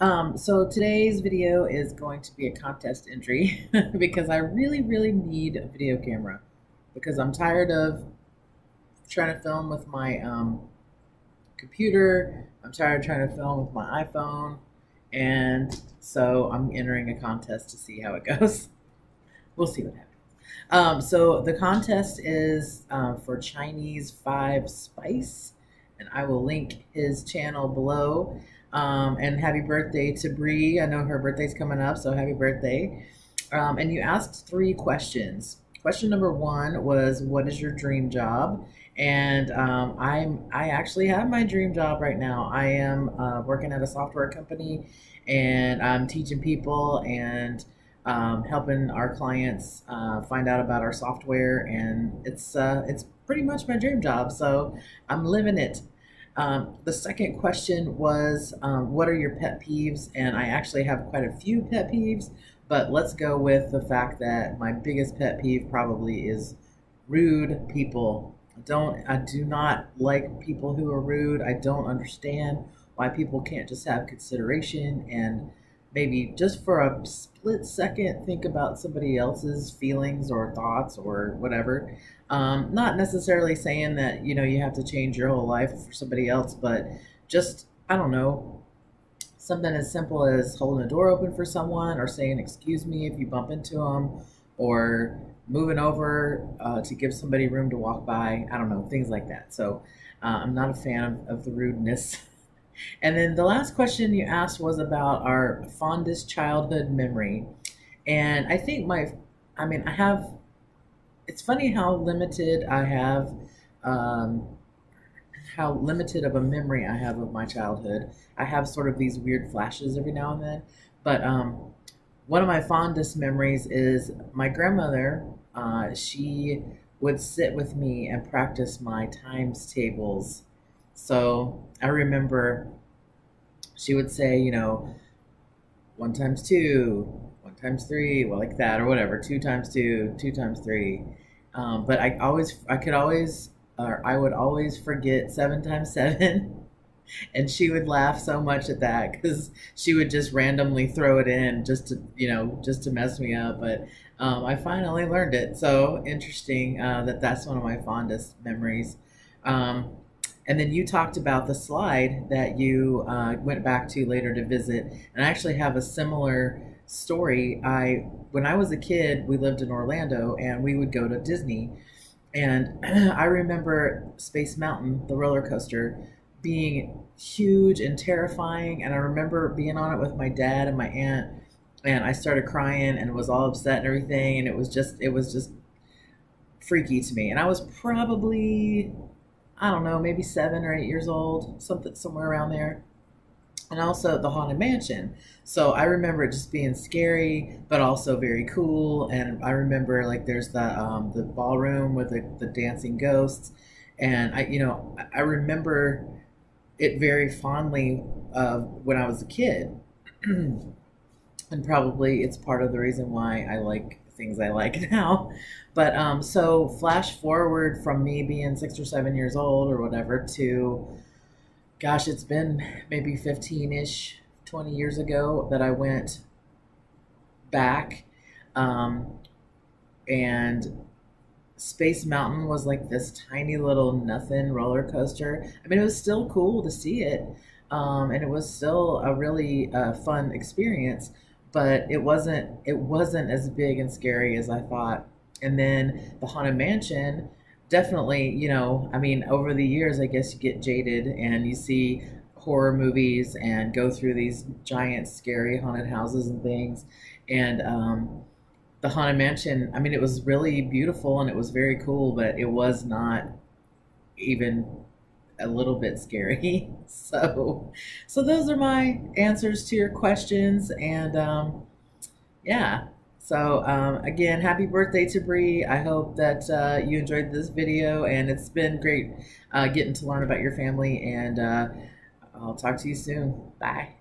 So today's video is going to be a contest entry because I really need a video camera because I'm tired of trying to film with my computer. I'm tired of trying to film with my iPhone, and so I'm entering a contest to see how it goes. We'll see what happens. So the contest is for Chinese5Spice, and I will link his channel below. And happy birthday to Bree. I know her birthday's coming up, so happy birthday. And you asked 3 questions. Question number 1 was, what is your dream job? And I actually have my dream job right now. I am working at a software company, and I'm teaching people and helping our clients find out about our software, and it's pretty much my dream job. So I'm living it. The second question was, what are your pet peeves? And I actually have quite a few pet peeves, but let's go with the fact that my biggest pet peeve probably is rude people. I do not like people who are rude. I don't understand why people can't just have consideration and maybe just for a split second think about somebody else's feelings or thoughts or whatever. Not necessarily saying that, you have to change your whole life for somebody else, but just, I don't know, something as simple as holding a door open for someone or saying excuse me if you bump into them, or moving over to give somebody room to walk by. I don't know, things like that. So I'm not a fan of the rudeness. And then the last question you asked was about our fondest childhood memory. And I think it's funny how limited I have, how limited of a memory I have of my childhood. I have sort of these weird flashes every now and then. But one of my fondest memories is my grandmother. She would sit with me and practice my times tables. So I remember she would say, 1 times 2, 1 times 3, well, like that, or whatever, 2 times 2, 2 times 3. But I would always forget 7 times 7. And she would laugh so much at that because she would just randomly throw it in just to mess me up. But I finally learned it. So interesting that's one of my fondest memories. And then you talked about the slide that you went back to later to visit. And I actually have a similar story. When I was a kid, we lived in Orlando and we would go to Disney. And I remember Space Mountain, the roller coaster, being huge and terrifying. And I remember being on it with my dad and my aunt, and I started crying and was all upset and everything. And it was just freaky to me. And I was probably, I don't know, maybe 7 or 8 years old, somewhere around there. And also the Haunted Mansion. So I remember it just being scary, but also very cool. And I remember, like, there's the ballroom with the dancing ghosts. And I remember it very fondly when I was a kid. And probably it's part of the reason why I like things I like now. But so flash forward from me being 6 or 7 years old or whatever to, gosh, it's been maybe 15-ish, 20 years ago that I went back. And Space Mountain was like this tiny little nothing roller coaster. I mean, it was still cool to see it. And it was still a really fun experience, but it wasn't as big and scary as I thought. And then the Haunted Mansion, definitely, over the years, I guess you get jaded and you see horror movies and go through these giant, scary haunted houses and things. And the Haunted Mansion, it was really beautiful and it was very cool, but it was not even a little bit scary. So those are my answers to your questions. And yeah. So again, happy birthday to Bree. I hope that you enjoyed this video, and it's been great getting to learn about your family, and I'll talk to you soon. Bye.